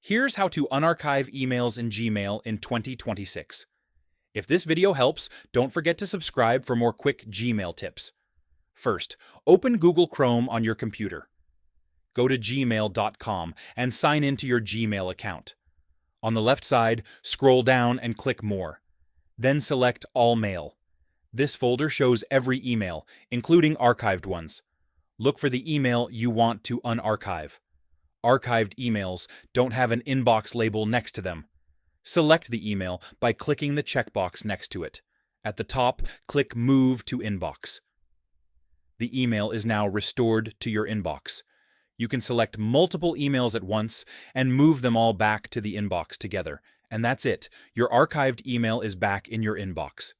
Here's how to unarchive emails in Gmail in 2026. If this video helps, don't forget to subscribe for more quick Gmail tips. First, open Google Chrome on your computer. Go to gmail.com and sign into your Gmail account. On the left side, scroll down and click More. Then select All Mail. This folder shows every email, including archived ones. Look for the email you want to unarchive. Archived emails don't have an inbox label next to them. Select the email by clicking the checkbox next to it. At the top, click Move to Inbox. The email is now restored to your inbox. You can select multiple emails at once and move them all back to the inbox together. And that's it. Your archived email is back in your inbox.